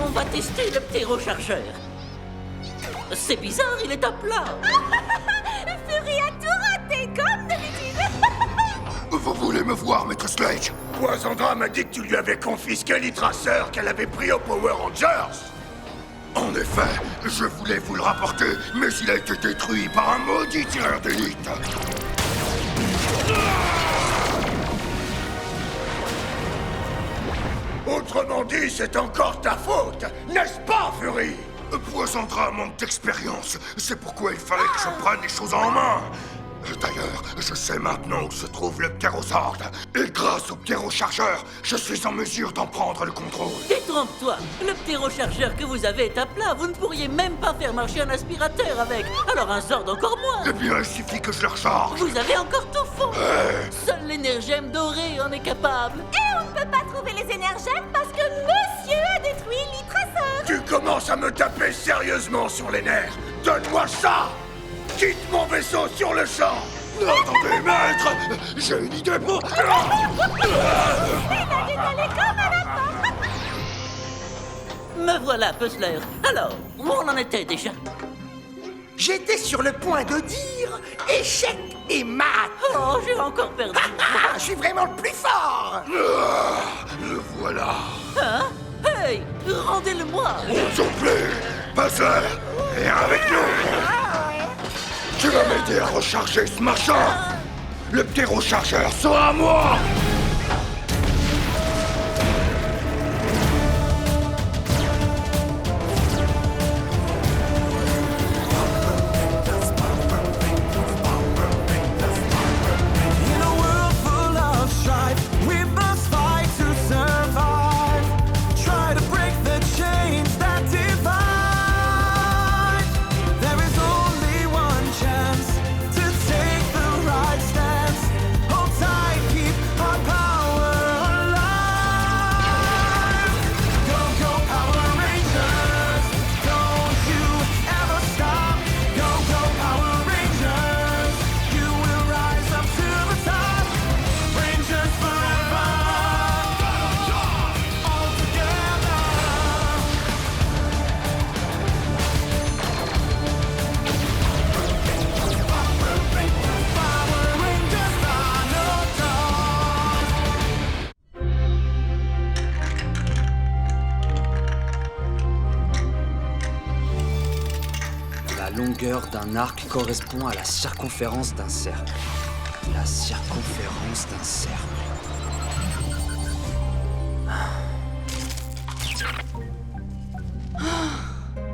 on va tester le ptérochargeur. C'est bizarre, il est à plat. Fury a tout raté, comme d'habitude. Vous voulez me voir, Maître Sledge? Poisandra m'a dit que tu lui avais confisqué l'Itracer qu'elle avait pris aux Power Rangers. En effet, je voulais vous le rapporter, mais il a été détruit par un maudit tireur d'élite. Autrement dit, c'est encore ta faute, n'est-ce pas, Fury? Poisandra manque d'expérience, c'est pourquoi il fallait que je prenne les choses en main. D'ailleurs, je sais maintenant où se trouve le ptérozord. Et grâce au ptérochargeur, je suis en mesure d'en prendre le contrôle. Détrompe-toi, le ptérochargeur que vous avez est à plat. Vous ne pourriez même pas faire marcher un aspirateur avec. Alors un Zord encore moins. Eh bien, il suffit que je le recharge. Vous avez encore tout faux. Seul l'énergème doré en est capable. Et on ne peut pas trouver les énergèmes parce que monsieur a détruit l'Itracer. Tu commences à me taper sérieusement sur les nerfs. Donne-moi ça! Quitte mon vaisseau sur le champ! Attendez, maître! J'ai une idée pour... Il a détalé comme un lapin. Me voilà, Puzzler. Alors, où on en était déjà? J'étais sur le point de dire échec et mat. Oh, j'ai encore perdu. Ah, je suis vraiment le plus fort. Le voilà. Hein? Hey, rendez-le-moi. On s'en plaît. Puzzler, viens avec nous. Tu vas m'aider à recharger ce machin. Le ptérochargeur sera à moi. La longueur d'un arc correspond à la circonférence d'un cercle. La circonférence d'un cercle.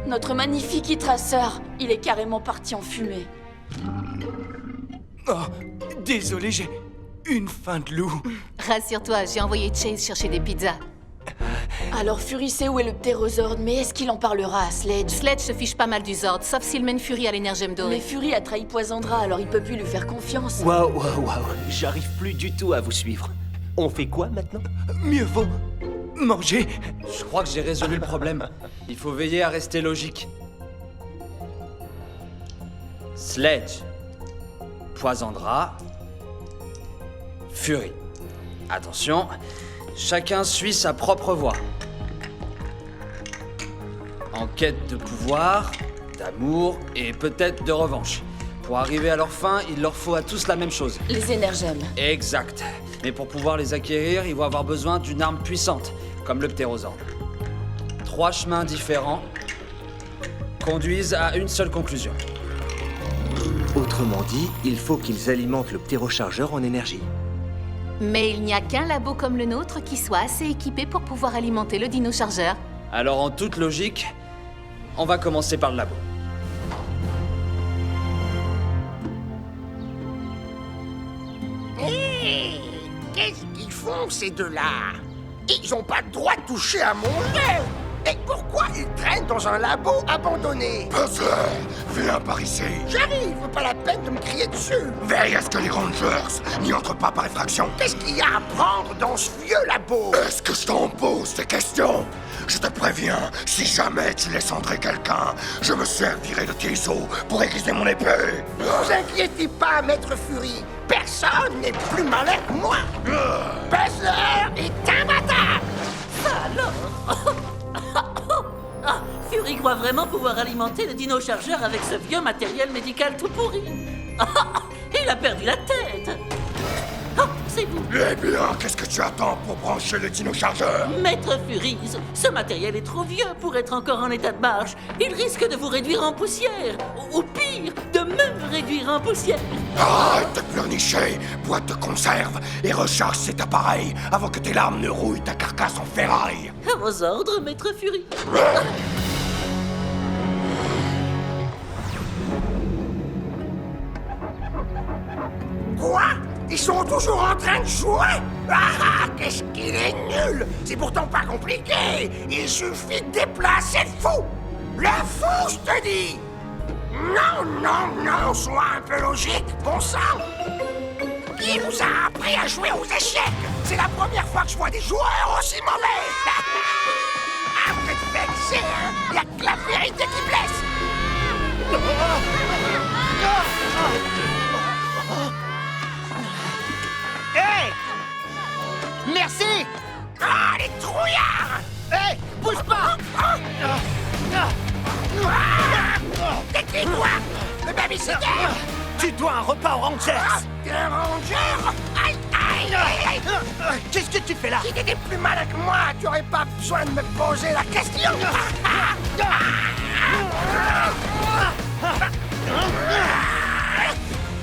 Notre magnifique Itracer, il est carrément parti en fumée. Oh, désolé, j'ai une faim de loup. Rassure-toi, j'ai envoyé Chase chercher des pizzas. Alors Fury sait où est le ptérozord, mais est-ce qu'il en parlera à Sledge? Sledge se fiche pas mal du Zord, sauf s'il mène Fury à l'énergème doré. Mais Fury a trahi Poisandra, alors il peut plus lui faire confiance. Waouh, j'arrive plus du tout à vous suivre. On fait quoi maintenant? Mieux vaut manger. Je crois que j'ai résolu le problème. Il faut veiller à rester logique. Sledge. Poisandra. Fury. Attention, chacun suit sa propre voie. En quête de pouvoir, d'amour et peut-être de revanche. Pour arriver à leur fin, il leur faut à tous la même chose. Les énergèmes. Exact. Mais pour pouvoir les acquérir, ils vont avoir besoin d'une arme puissante, comme le ptérozord. 3 chemins différents conduisent à une seule conclusion. Autrement dit, il faut qu'ils alimentent le ptérochargeur en énergie. Mais il n'y a qu'un labo comme le nôtre qui soit assez équipé pour pouvoir alimenter le dino-chargeur. Alors en toute logique, on va commencer par le labo. Hé, qu'est-ce qu'ils font, ces deux-là? Ils ont pas le droit de toucher à mon lait. Et pourquoi ils traînent dans un labo abandonné? Puzzler, viens par ici. J'arrive, pas la peine de me crier dessus. Veille à ce que les Rangers n'y entrent pas par effraction. Qu'est-ce qu'il y a à prendre dans ce vieux labo? Est-ce que je t'en pose des questions? Je te préviens, si jamais tu laisses entrer quelqu'un, je me servirai de tes os pour aiguiser mon épée. Ne vous inquiétez pas, Maître Fury. Personne n'est plus malin que moi. Puzzler est imbattable. Alors il croit vraiment pouvoir alimenter le dino-chargeur avec ce vieux matériel médical tout pourri. Il a perdu la tête. Oh, c'est vous. Eh bien, qu'est-ce que tu attends pour brancher le dino-chargeur? Maître Furies, ce matériel est trop vieux pour être encore en état de marche. Il risque de vous réduire en poussière. Ou pire, de me réduire en poussière. Arrête de pleurnicher, boîte de conserve, et recharge cet appareil avant que tes larmes ne rouillent ta carcasse en ferraille. À vos ordres, Maître Furies. Quoi? Ils sont toujours en train de jouer? Ah, qu'est-ce qu'il est nul! C'est pourtant pas compliqué! Il suffit de déplacer le fou! Le fou, je te dis! Non, non, non, sois un peu logique, bon sang! Qui vous a appris à jouer aux échecs? C'est la première fois que je vois des joueurs aussi mauvais! Ah, vous êtes vexés, hein? Y a que la vérité qui blesse! Hé! Merci! Ah, les trouillards! Hé! Bouge pas! T'es qui, toi? Le babysitter? Tu dois un repas aux Rangers! T'es un ranger? Aïe, aïe, aïe, aïe! Qu'est-ce que tu fais là? Si t'étais plus malin que moi, tu aurais pas besoin de me poser la question!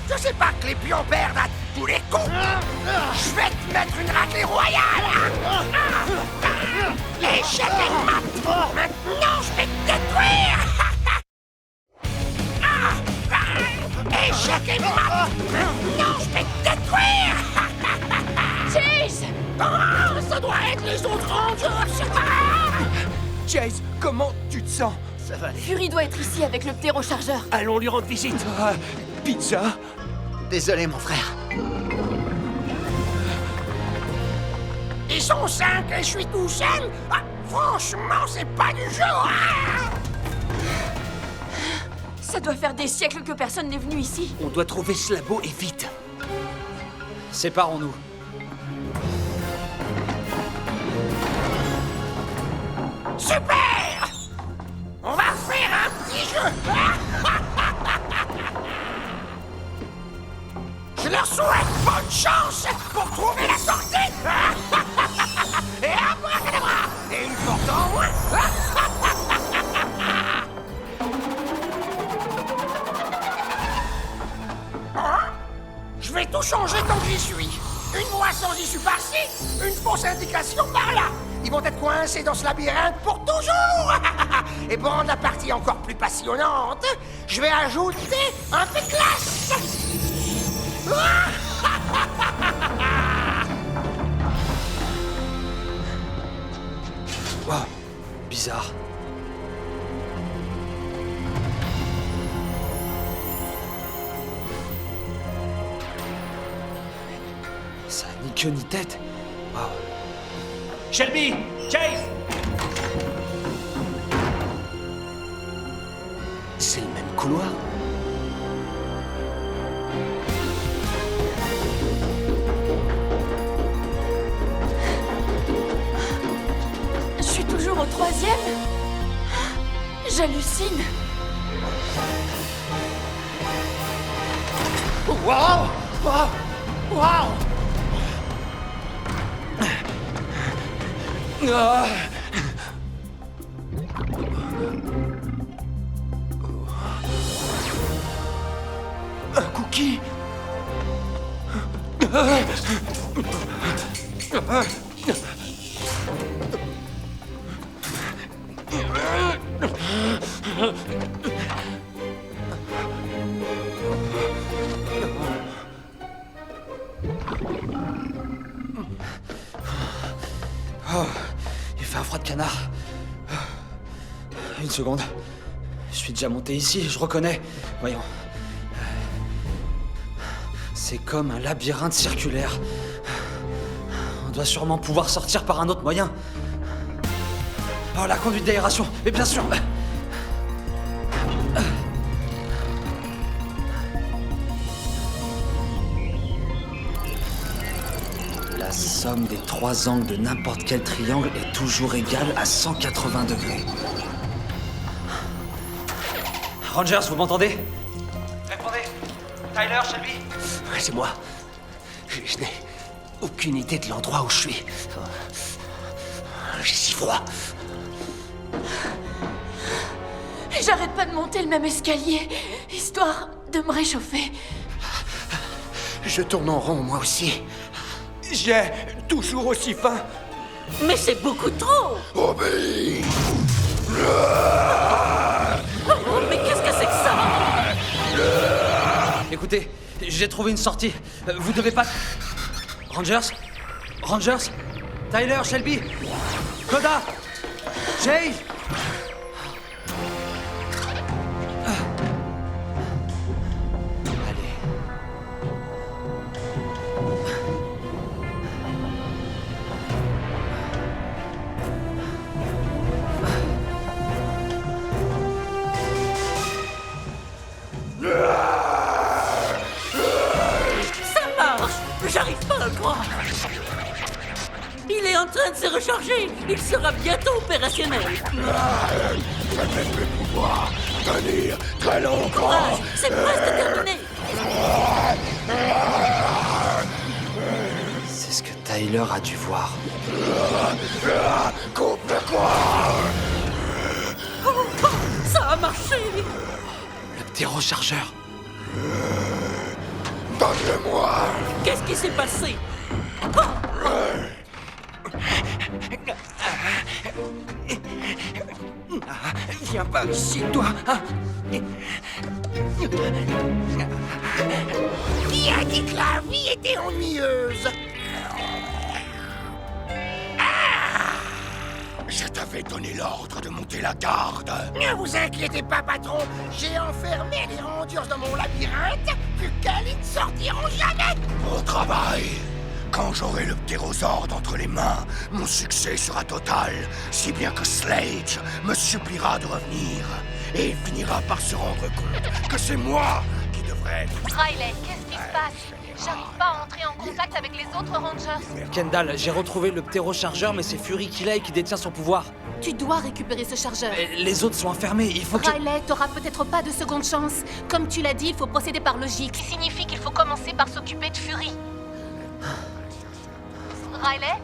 Je sais pas que les pions perdent à tous les coups! Je vais te mettre une raclée royale! Échec et mat! Maintenant, je vais te détruire! Échec et mat! Maintenant, je vais te détruire! Chase! Ah, ça doit être les autres Rangers! Chase, comment tu te sens? Ça va aller. Fury doit être ici avec le ptérochargeur. Allons lui rendre visite. Pizza? Désolé, mon frère. Ils sont 5 et je suis tout seul? Ah, franchement, c'est pas du genre! Ça doit faire des siècles que personne n'est venu ici. On doit trouver ce labo et vite. Séparons-nous. Super! On va faire un petit jeu! Je leur souhaite bonne chance pour trouver la sortie! Et abracadabra! Et une porte en moins! Hein? Je vais tout changer tant que j'y suis! Une voie sans issue par-ci, une fausse indication par-là! Ils vont être coincés dans ce labyrinthe pour toujours! Et pour rendre la partie encore plus passionnante, je vais ajouter un peu de classe! Wow, bizarre. Ça n'a ni queue ni tête. Wow. Shelby! Chase! C'est le même couloir? Je suis toujours au 3e. J'hallucine. Wow! Wow! Wow! Un cookie! Oh, il fait un froid de canard. Une seconde. Je suis déjà monté ici, je reconnais. Voyons. C'est comme un labyrinthe circulaire. On doit sûrement pouvoir sortir par un autre moyen. Oh, la conduite d'aération. Mais bien sûr. La somme des 3 angles de n'importe quel triangle est toujours égale à 180 degrés. Rangers, vous m'entendez? Répondez. Tyler, Shelby? C'est moi. Je n'ai aucune idée de l'endroit où je suis. J'ai si froid. J'arrête pas de monter le même escalier, histoire de me réchauffer. Je tourne en rond, moi aussi. J'ai toujours aussi faim. Mais c'est beaucoup trop. Obéis! Oh, mais qu'est-ce que c'est que ça? Écoutez, j'ai trouvé une sortie. Vous devez pas... Rangers? Rangers? Tyler, Shelby? Coda? Jay? Allez. Ça marche. J'arrive pas à le croire. Il est en train de se recharger. Il sera bientôt opérationnel. Je vais plus pouvoir tenir très longtemps. Courage, c'est presque terminé. C'est ce que Tyler a dû voir. Coupe-le-quoi! Oh, ça a marché. Le ptérochargeur. Donne-le-moi! Qu'est-ce qui s'est passé? Viens pas ici, toi. Qui a dit que la vie était ennuyeuse? Je t'avais donné l'ordre de monter la garde. Ne vous inquiétez pas, patron. J'ai enfermé les Rangers dans mon labyrinthe, plus qu'elles ne sortiront jamais. Au travail! Quand j'aurai le ptérosorde entre les mains, mon succès sera total, si bien que Slade me suppliera de revenir. Et il finira par se rendre compte que c'est moi qui devrais... Riley, qu'est-ce qui se passe? J'arrive pas à entrer en contact avec les autres Rangers. Kendall, j'ai retrouvé le ptérochargeur, mais c'est Fury qui l'a et qui détient son pouvoir. Tu dois récupérer ce chargeur. Les autres sont enfermés, il faut que... Riley, t'auras peut-être pas de seconde chance. Comme tu l'as dit, il faut procéder par logique. Ce qui signifie qu'il faut commencer par s'occuper de Fury. Riley?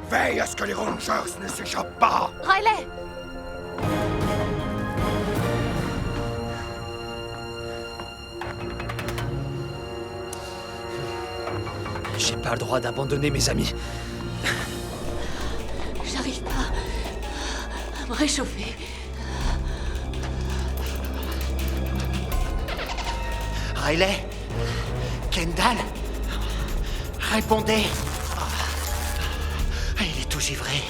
Veille à ce que les Rangers ne s'échappent pas! Riley! J'ai pas le droit d'abandonner mes amis. J'arrive pas à me réchauffer. Riley? Kendall? Répondez! Il est tout givré.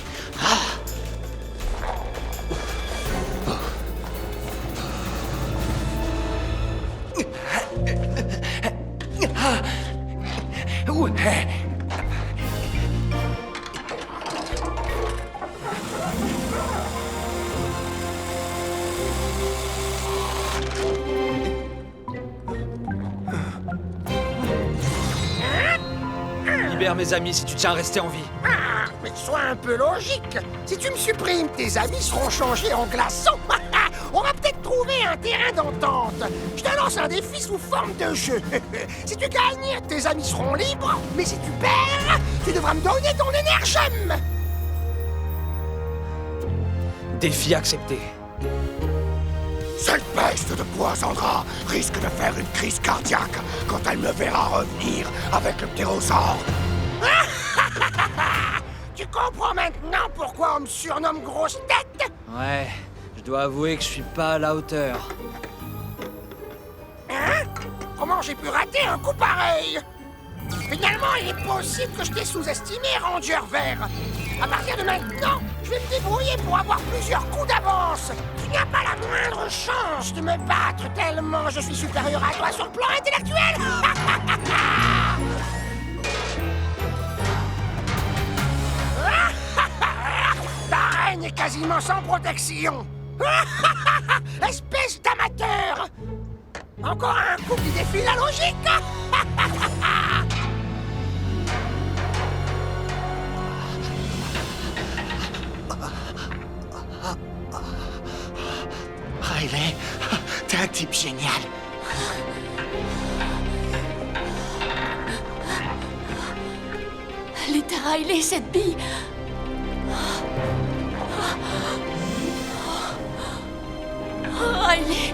Ouais. Libère mes amis si tu tiens à rester en vie. Ah, mais sois un peu logique. Si tu me supprimes, tes amis seront changés en glaçons. On va peut-être trouver un terrain d'entente. Je te lance un défi sous forme de jeu. Si tu gagnes, tes amis seront libres. Mais si tu perds, tu devras me donner ton énergème. Défi accepté. Cette peste de Poisandra risque de faire une crise cardiaque quand elle me verra revenir avec le ptérosorde. Tu comprends maintenant pourquoi on me surnomme Grosse Tête? Ouais, je dois avouer que je suis pas à la hauteur. Hein? Comment j'ai pu rater un coup pareil? Finalement, il est possible que je t'ai sous-estimé, Ranger Vert. À partir de maintenant, je vais me débrouiller pour avoir plusieurs coups d'avance. Tu n'as pas la moindre chance de me battre tellement je suis supérieur à toi sur le plan intellectuel. Ta reine est quasiment sans protection. Espèce d'amateur. Encore un coup qui défie la logique. Riley, type génial. L'état Riley, cette bille. Riley.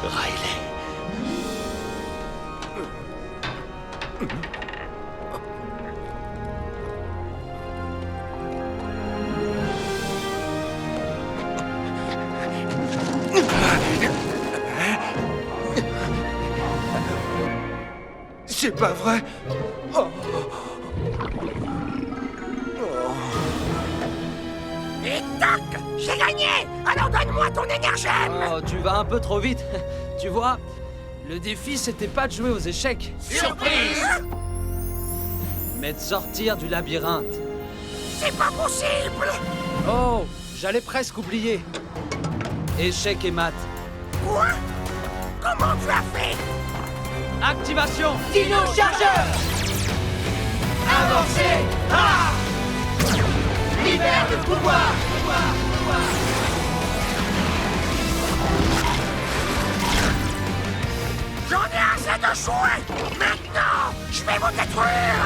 Riley. C'est pas vrai. Oh. Et toc, j'ai gagné. Alors donne-moi ton énergème. Oh, tu vas un peu trop vite. Tu vois, le défi, c'était pas de jouer aux échecs, Surprise. mais de sortir du labyrinthe. C'est pas possible. Oh, j'allais presque oublier. Échec et maths. Quoi? Comment tu as fait? Activation. Dino Chargeur. Avancez. Ah! Libère le pouvoir. J'en ai assez de jouer. Maintenant, je vais vous détruire.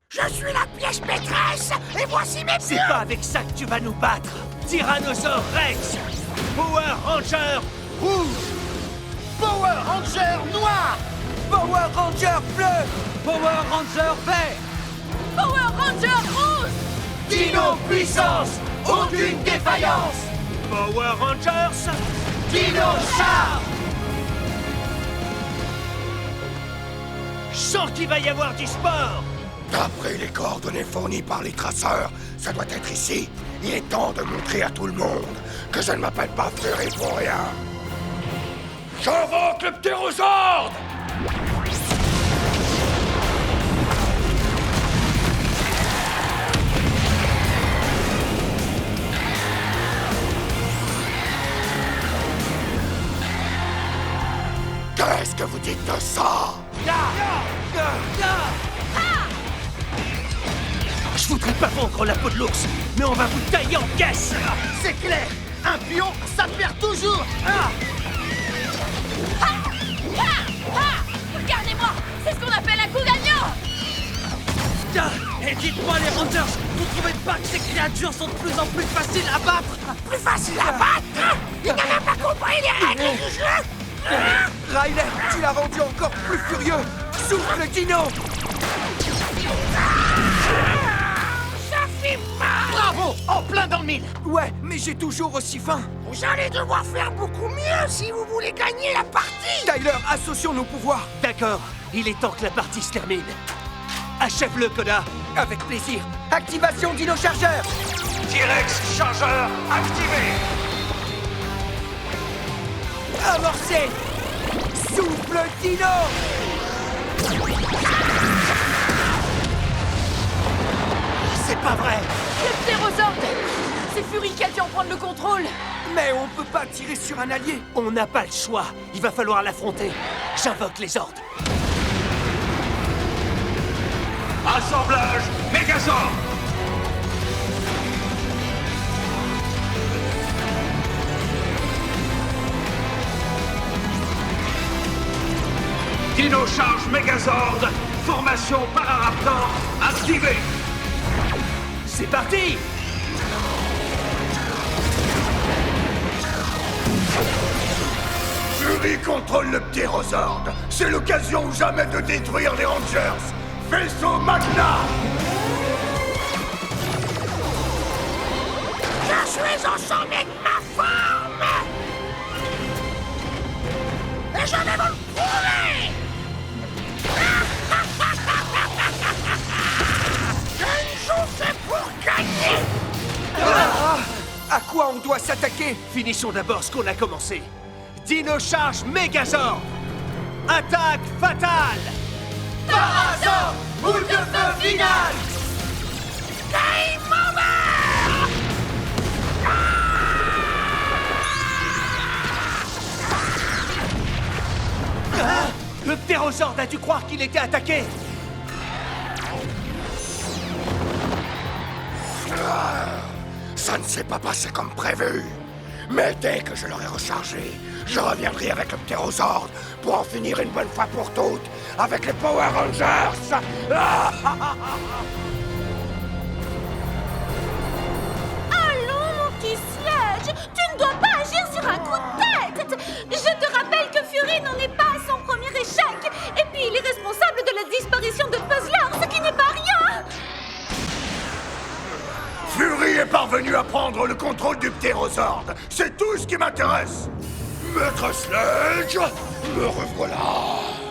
Je suis la pièce maîtresse et voici mes C'est pieds. pas avec ça que tu vas nous battre. Tyrannosaure Rex. Power Ranger rouge. Power Ranger noir. Power Ranger bleu. Power Ranger vert. Power Ranger rouge. Dino puissance. Aucune défaillance. Power Rangers. Dino char. Je sens qu'il va y avoir du sport. D'après les coordonnées fournies par les traceurs, ça doit être ici. Il est temps de montrer à tout le monde que je ne m'appelle pas Fury pour rien. J'invoque le ptérosaure! Qu'est-ce que vous dites de ça? Je voudrais pas vendre la peau de l'ours, mais on va vous tailler en pièces. C'est clair. Un pion, ça perd toujours. Regardez-moi. C'est ce qu'on appelle un coup gagnant. Et dites-moi les Rangers, vous trouvez pas que ces créatures sont de plus en plus faciles à battre? Plus facile à battre. Il n'a même pas compris les règles du jeu. Riley, tu l'as rendu encore plus furieux. Souffle Dino. Ça fait mal. Bravo, en plein dans le mille. Ouais, mais j'ai toujours aussi faim. Vous allez devoir faire beaucoup mieux si vous voulez gagner la partie. Tyler, associons nos pouvoirs. D'accord, il est temps que la partie se termine. Achève-le, Coda. Avec plaisir. Activation Dino Chargeur. T-Rex chargeur activé. Amorcé. Souffle Dino. C'est pas vrai. Le ptérosaure. C'est Fury qui a dû en prendre le contrôle. Mais on peut pas tirer sur un allié. On n'a pas le choix. Il va falloir l'affronter. J'invoque les ordres. Assemblage Megazord. Dino charge Megazord. Formation Pararaptor activée. C'est parti. Fury contrôle le ptérosaure. C'est l'occasion ou jamais de détruire les Rangers. Vaisseau Magna. Je suis au sommet de ma forme. Et je vais vous le prouver. Je ne joue que pour gagner. À quoi on doit s'attaquer? Finissons d'abord ce qu'on a commencé. Dino charge Megazord. Attaque fatale. Parazor, boule de feu finale. Game over. ptérosaure a dû croire qu'il était attaqué. Ça ne s'est pas passé comme prévu. Mais dès que je l'aurai rechargé, je reviendrai avec le ptérosaure pour en finir une bonne fois pour toutes avec les Power Rangers. Allons, mon petit Sludge, tu ne dois pas agir sur un coup de tête. Je te rappelle que Fury n'en est pas à son premier échec. Et puis il est responsable de la disparition de Puzzler, ce qui n'est pas rien. Fury est parvenu à prendre le contrôle du ptérosaure. C'est tout ce qui m'intéresse. Maître Sludge, me revoilà.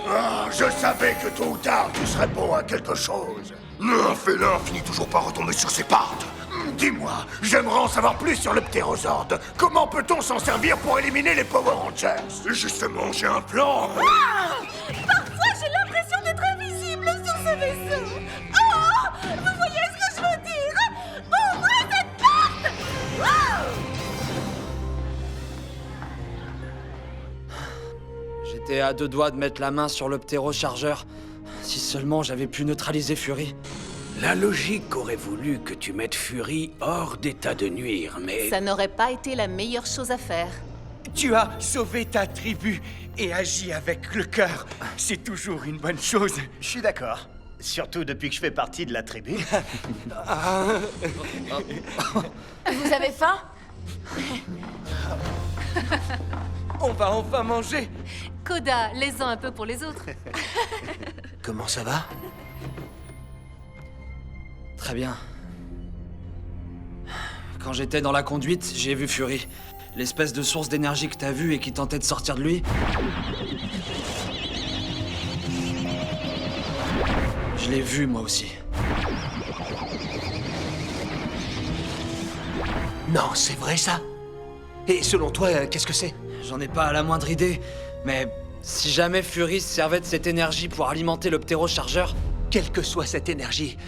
Ah, je savais que tôt ou tard, tu serais bon à quelque chose. Un félin finit toujours par retomber sur ses pattes. Dis-moi, j'aimerais en savoir plus sur le ptérosaure. Comment peut-on s'en servir pour éliminer les Power Rangers? Justement, j'ai un plan. Parfois, j'ai l'impression d'être invisible sur ce vaisseau. Oh, vous voyez ce que je veux dire? Ouvrez cette porte. Oh. J'étais à 2 doigts de mettre la main sur le ptérochargeur. Si seulement j'avais pu neutraliser Fury. La logique aurait voulu que tu mettes Fury hors d'état de nuire, mais... Ça n'aurait pas été la meilleure chose à faire. Tu as sauvé ta tribu et agi avec le cœur. C'est toujours une bonne chose. Je suis d'accord. Surtout depuis que je fais partie de la tribu. Vous avez faim? On va enfin manger. Koda, laisse-en un peu pour les autres. Comment ça va? Très bien. Quand j'étais dans la conduite, j'ai vu Fury. L'espèce de source d'énergie que t'as vue et qui tentait de sortir de lui. Je l'ai vu, moi aussi. Non, c'est vrai ça? Et selon toi, qu'est-ce que c'est? J'en ai pas la moindre idée, mais si jamais Fury se servait de cette énergie pour alimenter le ptérochargeur... Quelle que soit cette énergie,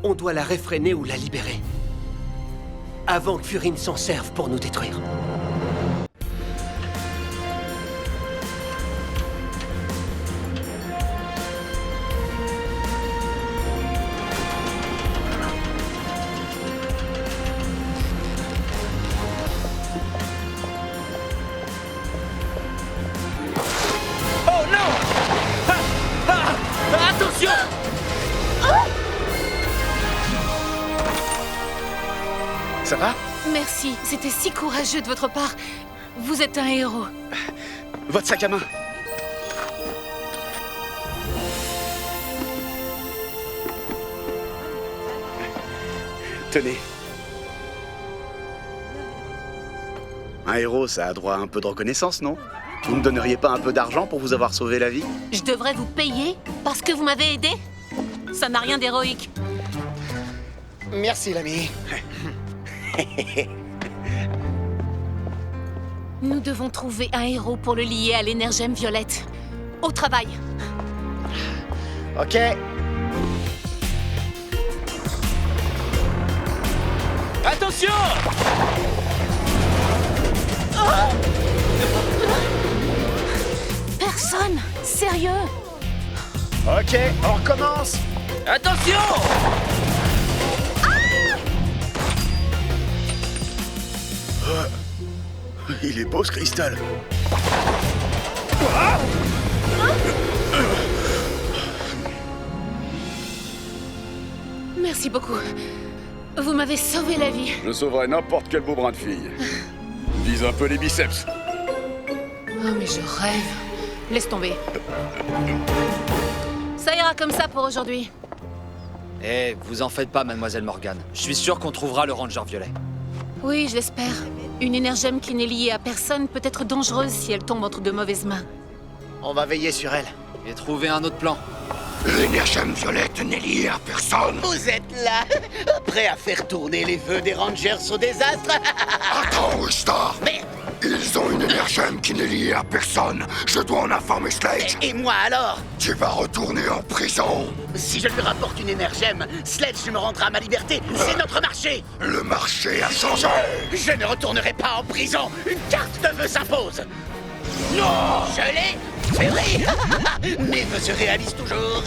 on doit la réfréner ou la libérer. Avant que Fury ne s'en serve pour nous détruire. Attention! Ça va? Merci, c'était si courageux de votre part. Vous êtes un héros. Votre sac à main. Tenez. Un héros, ça a droit à un peu de reconnaissance, non? Vous ne me donneriez pas un peu d'argent pour vous avoir sauvé la vie? Je devrais vous payer parce que vous m'avez aidé? Ça n'a rien d'héroïque. Merci, l'ami. Nous devons trouver un héros pour le lier à l'énergème violette. Au travail. Ok. Attention! Personne! Sérieux? Ok, on recommence. Attention! Il est beau ce cristal. Merci beaucoup. Vous m'avez sauvé la vie. Je sauverai n'importe quel beau brin de fille. Vise un peu les biceps. Oh, mais je rêve. Laisse tomber. Ça ira comme ça pour aujourd'hui. Eh, vous en faites pas, mademoiselle Morgan. Je suis sûr qu'on trouvera le Ranger violet. Oui, je l'espère. Une énergème qui n'est liée à personne peut être dangereuse si elle tombe entre de mauvaises mains. On va veiller sur elle. Et trouver un autre plan. L'énergème violette n'est liée à personne. Vous êtes là, prêt à faire tourner les vœux des Rangers au désastre? Attends, Wistar. Mais... Ils ont une énergème qui n'est liée à personne. Je dois en informer Sledge. Et moi alors? Tu vas retourner en prison. Si je lui rapporte une énergème, Sledge me rendra ma liberté. C'est notre marché. Le marché a changé. Je ne retournerai pas en prison. Une carte de vœux s'impose. Non! Je l'ai C'est vrai. Mes vœux se réalisent toujours.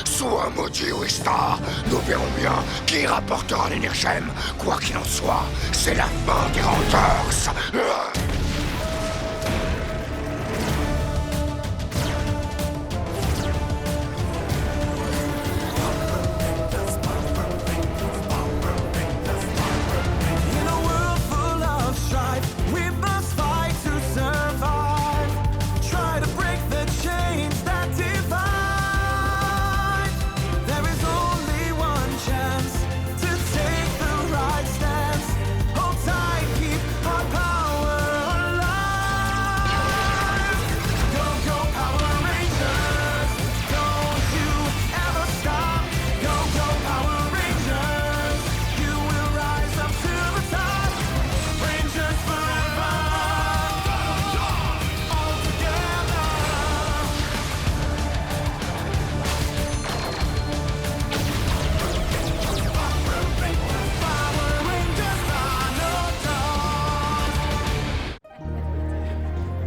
Sois maudit, Wistar. Nous verrons bien qui rapportera l'Energem. Quoi qu'il en soit, c'est la fin des Rangers.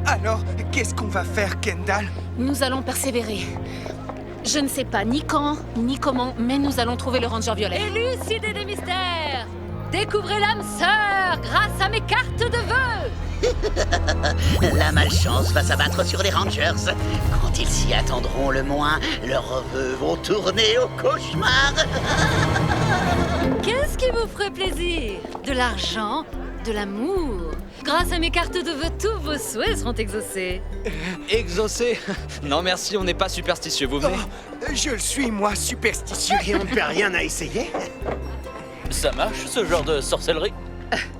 Alors, qu'est-ce qu'on va faire, Kendall? Nous allons persévérer. Je ne sais pas ni quand, ni comment, mais nous allons trouver le Ranger violet. Élucidez des mystères! Découvrez l'âme sœur grâce à mes cartes de vœux! La malchance va s'abattre sur les Rangers. Quand ils s'y attendront le moins, leurs vœux vont tourner au cauchemar. Qu'est-ce qui vous ferait plaisir? De l'argent? De l'amour? Grâce à mes cartes de vœux, tous vos souhaits seront exaucés. Exaucé? Non merci, on n'est pas superstitieux, vous venez? Je le suis, moi, superstitieux. Et on ne perd rien à essayer? Ça marche, ce genre de sorcellerie?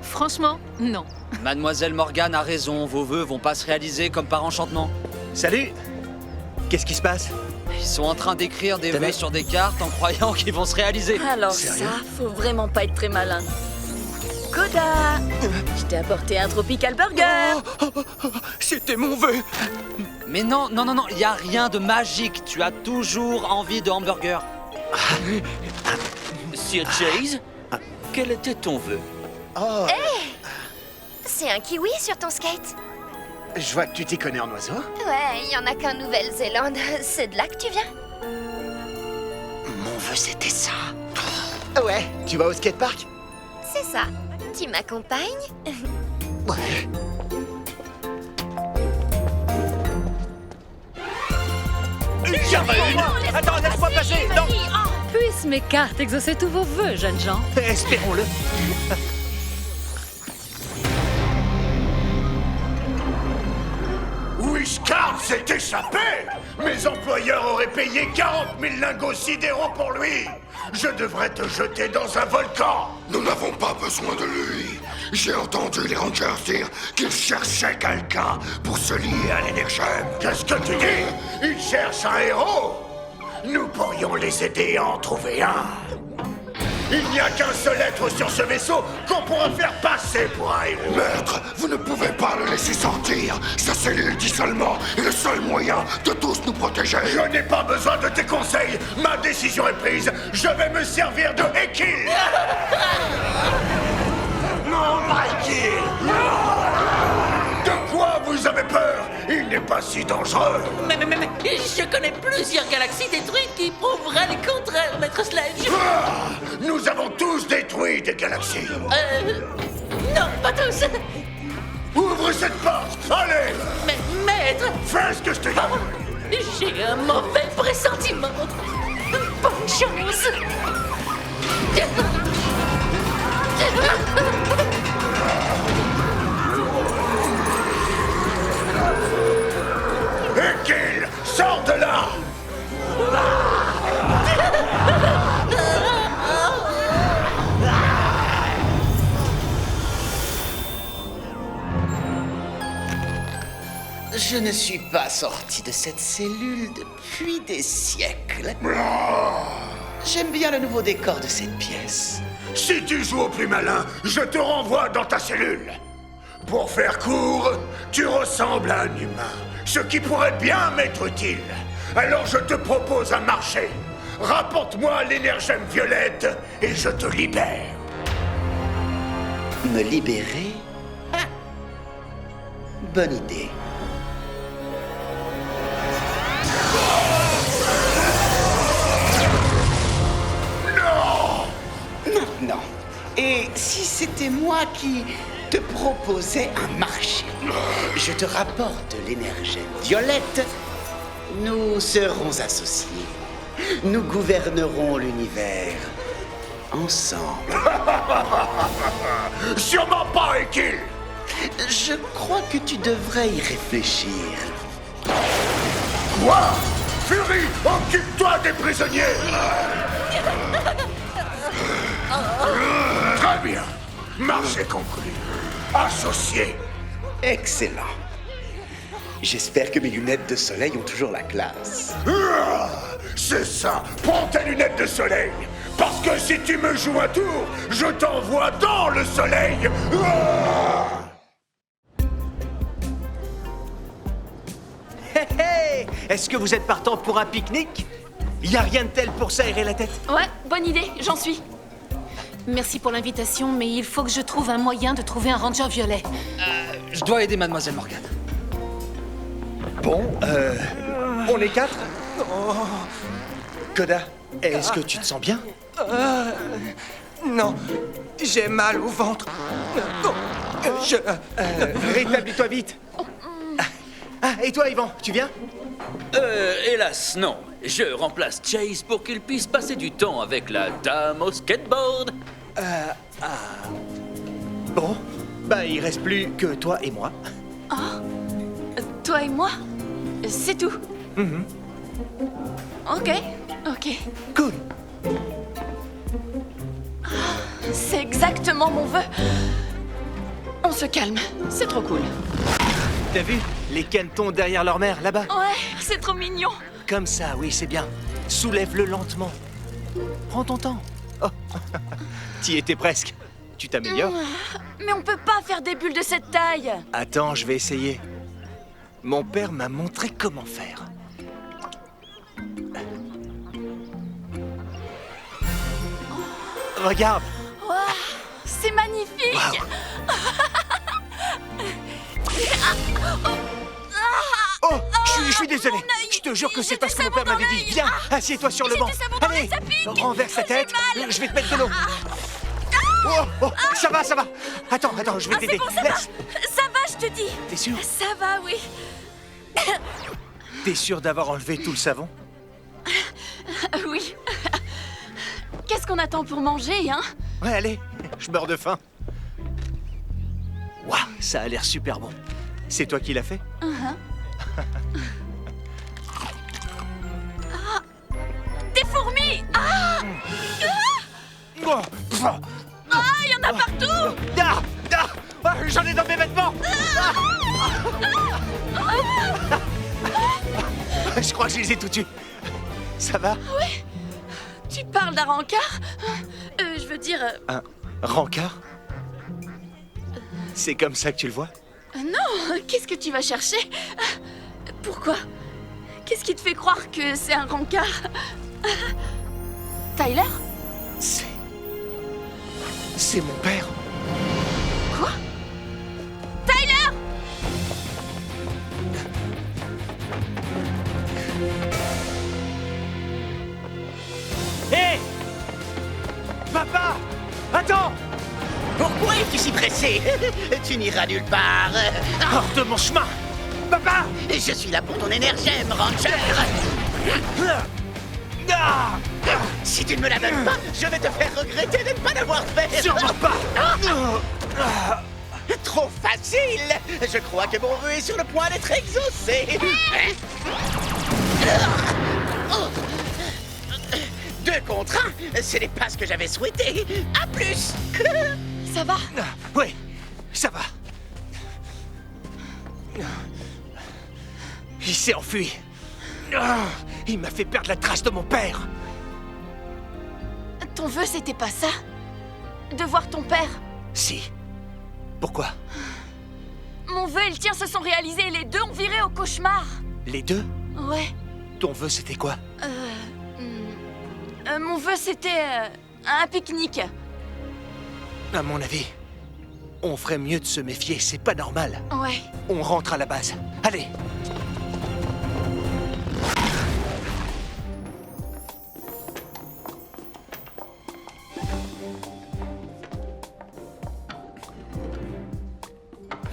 Franchement, non. Mademoiselle Morgane a raison, vos vœux vont pas se réaliser comme par enchantement. Salut! Qu'est-ce qui se passe? Ils sont en train d'écrire des vœux sur des cartes en croyant qu'ils vont se réaliser. Alors ça, faut vraiment pas être très malin. Koda! Je t'ai apporté un tropical burger! C'était mon vœu! Mais non, il y a rien de magique. Tu as toujours envie de hamburger. Sir Chase, quel était ton vœu? Oh! C'est un kiwi sur ton skate? Je vois que tu t'y connais en oiseaux. Ouais, il y en a qu'en Nouvelle-Zélande. C'est de là que tu viens? Mon vœu, c'était ça. Ouais, tu vas au skatepark? C'est ça. Tu m'accompagnes? Ouais. J'en veux une! Attends, laisse-moi passer! Non! Puissent mes cartes exaucer tous vos vœux, jeunes gens? Espérons-le. Wishcard s'est échappé! Mes employeurs auraient payé 40 000 lingots sidéraux pour lui! Je devrais te jeter dans un volcan! Nous n'avons pas besoin de lui. J'ai entendu les Rangers dire qu'ils cherchaient quelqu'un pour se lier à l'Energem. Qu'est-ce que tu dis? Ils cherchent un héros? Nous pourrions les aider à en trouver un. Il n'y a qu'un seul être sur ce vaisseau qu'on pourra faire passer pour un héros. Maître, vous ne pouvez pas le laisser sortir. Sa cellule d'isolement est le seul moyen de tous nous protéger. Je n'ai pas besoin de tes conseils. Ma décision est prise. Je vais me servir de Ekil. Non, Michael! De quoi vous avez peur? Il n'est pas si dangereux. Mais, je connais plusieurs galaxies détruites qui prouveraient le contraire, Maître Sledge. Nous avons tous détruit des galaxies. Non, pas tous. Ouvre cette porte, allez. Mais, Maître... Fais ce que je te dis. J'ai un mauvais pressentiment. Bonne chance. Ekil, sors de là! Je ne suis pas sorti de cette cellule depuis des siècles. J'aime bien le nouveau décor de cette pièce. Si tu joues au plus malin, je te renvoie dans ta cellule. Pour faire court, tu ressembles à un humain, ce qui pourrait bien m'être utile. Alors je te propose un marché. Rapporte-moi l'Energem violette et je te libère. Me libérer? Bonne idée. Et si c'était moi qui te proposais un marché, je te rapporte de l'énergie violette, nous serons associés. Nous gouvernerons l'univers ensemble. Sûrement pas, Ekil! Je crois que tu devrais y réfléchir. Quoi? Fury, occupe-toi des prisonniers! Très bien. Marché conclu. Associé. Excellent. J'espère que mes lunettes de soleil ont toujours la classe. C'est ça. Prends tes lunettes de soleil. Parce que si tu me joues un tour, je t'envoie dans le soleil. Hé hé! Est-ce que vous êtes partant pour un pique-nique? Y a rien de tel pour s'aérer la tête? Ouais, bonne idée, j'en suis. Merci pour l'invitation, mais il faut que je trouve un moyen de trouver un ranger violet. Je dois aider Mademoiselle Morgane. Bon, on est 4? Koda, est-ce que tu te sens bien? Non, j'ai mal au ventre. Rétablis-toi vite. Ah, et toi, Yvan, tu viens? Hélas, non. Je remplace Chase pour qu'il puisse passer du temps avec la dame au skateboard. Bon, bah il reste plus que toi et moi. Toi et moi, c'est tout. Ok, ok. Cool. C'est exactement mon vœu. On se calme, c'est trop cool. T'as vu? Les canetons derrière leur mère, là-bas. Ouais, c'est trop mignon. Comme ça, oui, c'est bien. Soulève-le lentement. Prends ton temps. Oh. T'y étais presque. Tu t'améliores? Mais on peut pas faire des bulles de cette taille. Attends, je vais essayer. Mon père m'a montré comment faire. Regarde. Wow, c'est magnifique. Wow. Oh, je suis désolé. Je te jure que c'est pas ce que mon père m'avait dit. Viens, assieds-toi sur le banc. Allez, renverse ta tête. Je vais te mettre de l'eau. Oh, ça va, ça va. Attends, je vais t'aider. Bon, ça va, je te dis. T'es sûr? Ça va, oui. T'es sûr d'avoir enlevé tout le savon? Oui. Qu'est-ce qu'on attend pour manger, hein? Ouais, allez, je meurs de faim. Waouh, ça a l'air super bon. C'est toi qui l'as fait? Des fourmis! Il y en a partout! J'en ai dans mes vêtements! Je crois que je les ai tous tués. Ça va? Oui. Tu parles d'un rencard? Je veux dire... Un rencard? C'est comme ça que tu le vois? Non, qu'est-ce que tu vas chercher? Pourquoi? Qu'est-ce qui te fait croire que c'est un rencard? Tyler? C'est mon père. Quoi? Tyler! Hé! Papa! Attends! Pourquoi es-tu si pressé? Tu n'iras nulle part. Hors de mon chemin! Papa! Je suis là pour ton énergème, Ranger. Si tu ne me la donnes pas, je vais te faire regretter de ne pas l'avoir fait. Sûrement pas! Trop facile! Je crois que mon vœu est sur le point d'être exaucé. 2 contre 1, ce n'est pas ce que j'avais souhaité. À plus! Ça va? Oui, ça va. Il s'est enfui. Il m'a fait perdre la trace de mon père. Ton vœu, c'était pas ça? De voir ton père? Si. Pourquoi? Mon vœu et le tien se sont réalisés et les deux ont viré au cauchemar. Les deux? Ouais. Ton vœu, c'était quoi? Mon vœu, c'était un pique-nique. À mon avis, on ferait mieux de se méfier, c'est pas normal. Ouais. On rentre à la base. Allez!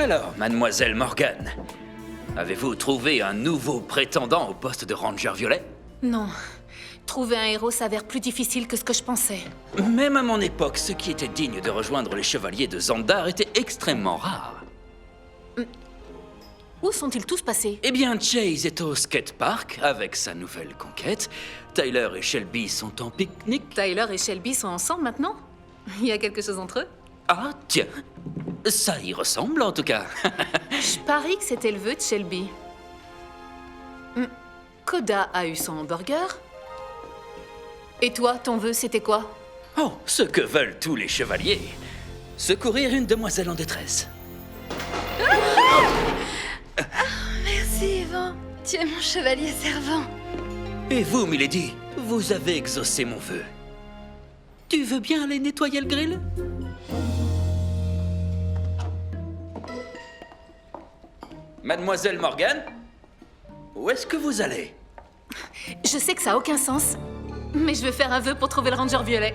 Alors, mademoiselle Morgan, avez-vous trouvé un nouveau prétendant au poste de Ranger Violet? Non. Trouver un héros s'avère plus difficile que ce que je pensais. Même à mon époque, ceux qui étaient dignes de rejoindre les chevaliers de Xandar étaient extrêmement rares. Où sont-ils tous passés? Eh bien, Chase est au skatepark avec sa nouvelle conquête. Tyler et Shelby sont en pique-nique. Tyler et Shelby sont ensemble maintenant? Il y a quelque chose entre eux? Ah, tiens. Ça y ressemble, en tout cas. Je parie que c'était le vœu de Shelby. Koda a eu son hamburger. Et toi, ton vœu, c'était quoi? Oh, ce que veulent tous les chevaliers. Secourir une demoiselle en détresse. Merci, Yvan. Tu es mon chevalier servant. Et vous, Milady, vous avez exaucé mon vœu. Tu veux bien aller nettoyer le grill? Mademoiselle Morgan, où est-ce que vous allez? Je sais que ça a aucun sens, mais je veux faire un vœu pour trouver le Ranger Violet.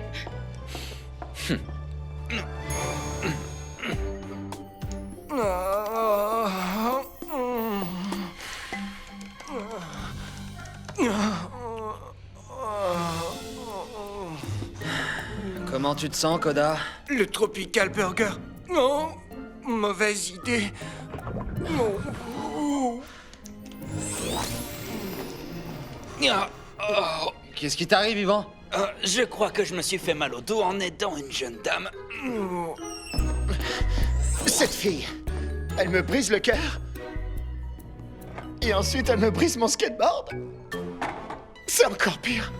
Comment tu te sens, Koda? Le Tropical Burger. Non, mauvaise idée. Non. Qu'est-ce qui t'arrive, Yvan? Je crois que je me suis fait mal au dos en aidant une jeune dame. Cette fille, elle me brise le cœur. Et ensuite, elle me brise mon skateboard. C'est encore pire.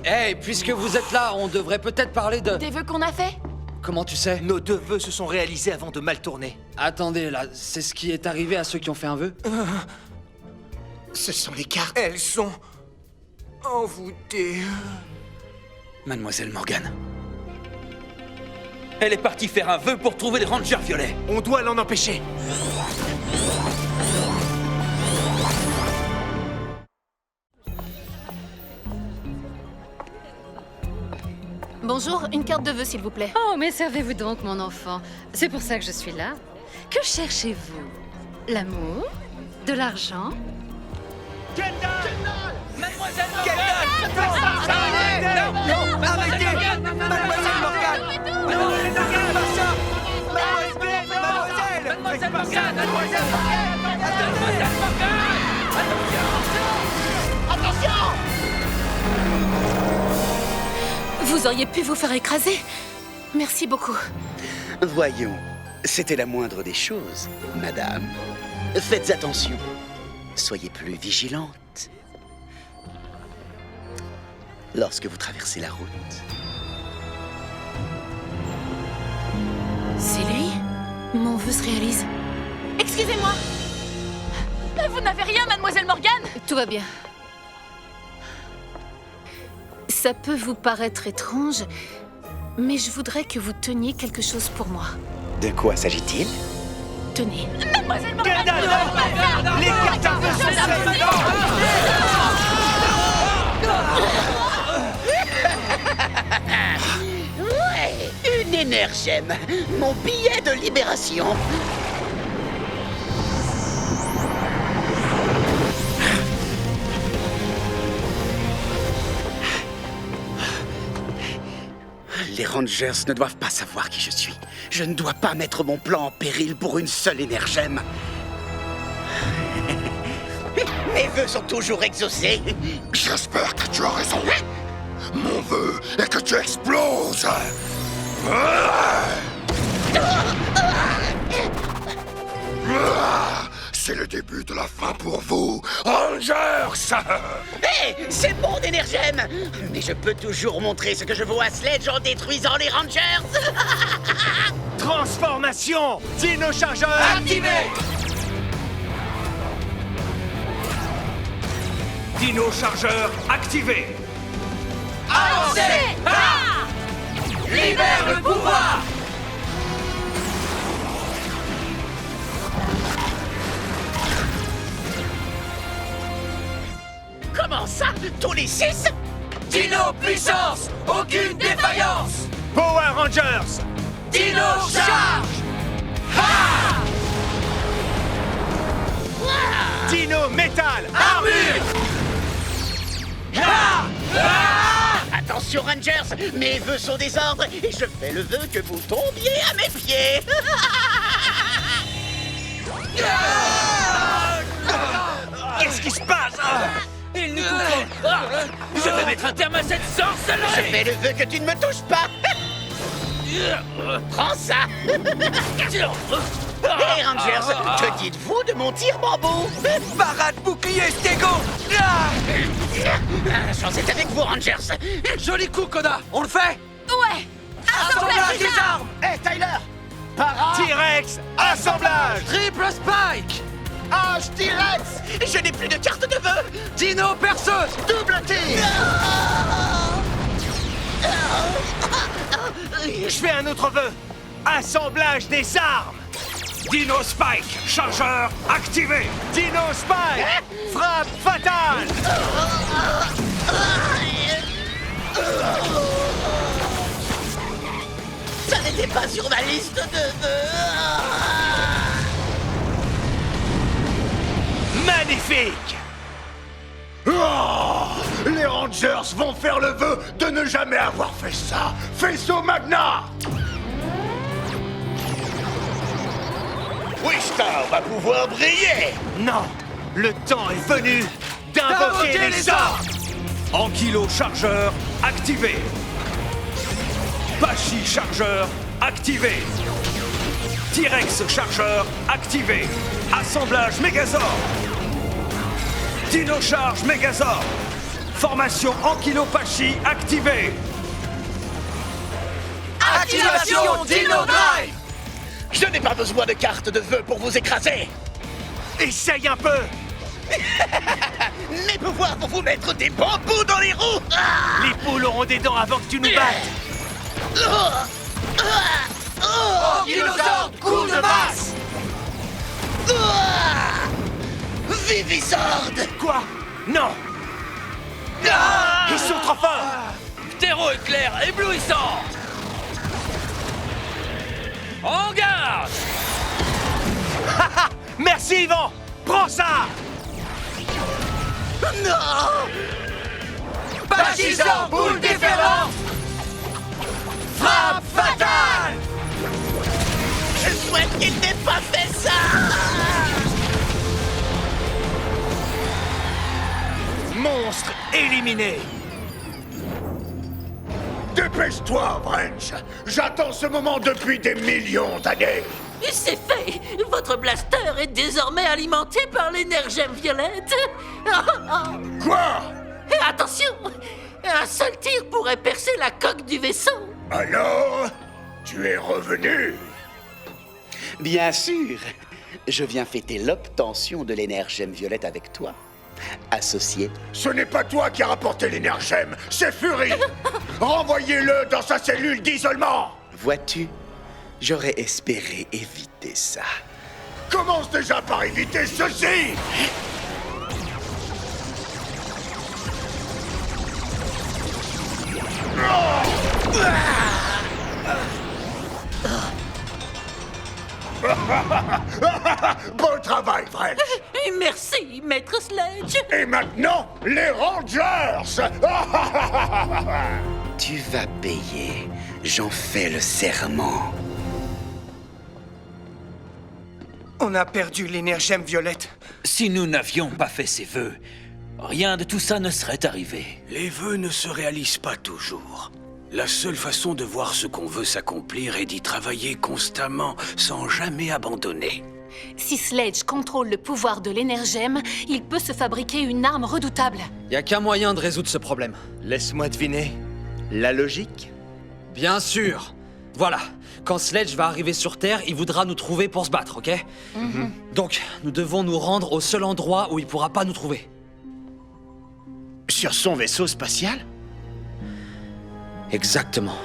Hey, puisque vous êtes là, on devrait peut-être parler de... Des vœux qu'on a fait? Comment tu sais? Nos 2 vœux se sont réalisés avant de mal tourner. Attendez, là, c'est ce qui est arrivé à ceux qui ont fait un vœu? Ce sont les cartes. Elles sont envoûtées. Mademoiselle Morgan. Elle est partie faire un vœu pour trouver le Ranger Violet. On doit l'en empêcher. Bonjour, une carte de vœux, s'il vous plaît. Oh, mais servez-vous donc, mon enfant. C'est pour ça que je suis là. Que cherchez-vous? L'amour? De l'argent? Mademoiselle Morgan! Non, arrêtez! Mademoiselle Morgan! Mademoiselle Morgan, pas ça! Mademoiselle Morgan! Mademoiselle Morgan! Attention! Vous auriez pu vous faire écraser. Merci beaucoup. Voyons, c'était la moindre des choses, madame. Faites attention. Soyez plus vigilante. Lorsque vous traversez la route. C'est lui? Mon vœu se réalise. Excusez-moi. Vous n'avez rien, mademoiselle Morgan? Tout va bien. Ça peut vous paraître étrange, mais je voudrais que vous teniez quelque chose pour moi. De quoi s'agit-il? Tenez. Mademoiselle Morgan! Les cartes à vœux se seraient maintenant! Ouais, une énergème, mon billet de libération. Les Rangers ne doivent pas savoir qui je suis. Je ne dois pas mettre mon plan en péril pour une seule énergème. Mes vœux sont toujours exaucés. J'espère que tu as raison. Mon vœu est que tu exploses. C'est le début de la fin pour vous, Rangers. Hé, c'est mon énergème. Mais je peux toujours montrer ce que je vaux à Sledge en détruisant les Rangers. Transformation! Dino Chargeur activé! Dino Chargeur activé! Avancez! Libère le pouvoir! Comment ça? Tous les 6? Dino puissance! Aucune défaillance! Power Rangers! Dino charge! Dino Métal Armure. Attention Rangers, mes vœux sont des ordres et je fais le vœu que vous tombiez à mes pieds. Qu'est-ce qui se passe? Il nous comprend. Je vais mettre un terme à cette sorcellerie. Je fais le vœu que tu ne me touches pas. Prends ça. Hey Rangers, que dites-vous de mon tir bambou? Parade bouclier Stego. La chance est avec vous Rangers. Joli coup, Koda. On le fait? Ouais. Assemblage des armes. Hé, Tyler! Para! T-Rex assemblage. Triple Spike. H T-Rex! Je n'ai plus de carte de vœux. Dino perceuse. Double tir! Je fais un autre vœu. Assemblage des armes. Dino Spike, chargeur activé. Dino Spike, frappe fatale. Ça n'était pas sur ma liste de vœux. Magnifique. Oh, les Rangers vont faire le vœu de ne jamais avoir fait ça. Faisceau Magna. Wishstar va pouvoir briller. Non, le temps est venu d'invoquer les sorts. Ankylo chargeur activé. Pachi chargeur activé. T-Rex chargeur activé. Assemblage Mégazord. Dino charge Mégazord. Formation Ankylo Pachi activée. Activation Dino Drive. Je n'ai pas besoin de carte de vœux pour vous écraser. Essaye un peu. Mes pouvoirs vont vous mettre des bambous dans les roues. Les poules auront des dents avant que tu nous battes. Ankylosaur, coup de masse. Vivisord. Quoi? Non. Ils sont trop forts. Ptéro éclair éblouissant. En garde. Merci Yvan. Prends ça. Non. Pachysaur, boule déferlante. Frappe fatale. Je souhaite qu'il n'ait pas fait ça. Monstre éliminé. Dépêche-toi, Wrench. J'attends ce moment depuis des millions d'années. C'est fait. Votre blaster est désormais alimenté par l'énergème violette. Quoi? Attention, un seul tir pourrait percer la coque du vaisseau. Alors, tu es revenu? Bien sûr. Je viens fêter l'obtention de l'énergème violette avec toi. Associé. Ce n'est pas toi qui as rapporté l'énergème, c'est Fury. Renvoyez-le dans sa cellule d'isolement. Vois-tu, j'aurais espéré éviter ça. Commence déjà par éviter ceci. Bon travail, Wrench. Et merci, Maître Sledge. Et maintenant, les Rangers. Tu vas payer. J'en fais le serment. On a perdu l'énergème violette. Si nous n'avions pas fait ces vœux, rien de tout ça ne serait arrivé. Les vœux ne se réalisent pas toujours. La seule façon de voir ce qu'on veut s'accomplir est d'y travailler constamment, sans jamais abandonner. Si Sledge contrôle le pouvoir de l'énergème, il peut se fabriquer une arme redoutable. Y a qu'un moyen de résoudre ce problème. Laisse-moi deviner. La logique? Bien sûr. Voilà. Quand Sledge va arriver sur Terre, il voudra nous trouver pour se battre, ok? Donc, nous devons nous rendre au seul endroit où il pourra pas nous trouver. Sur son vaisseau spatial? Exactement.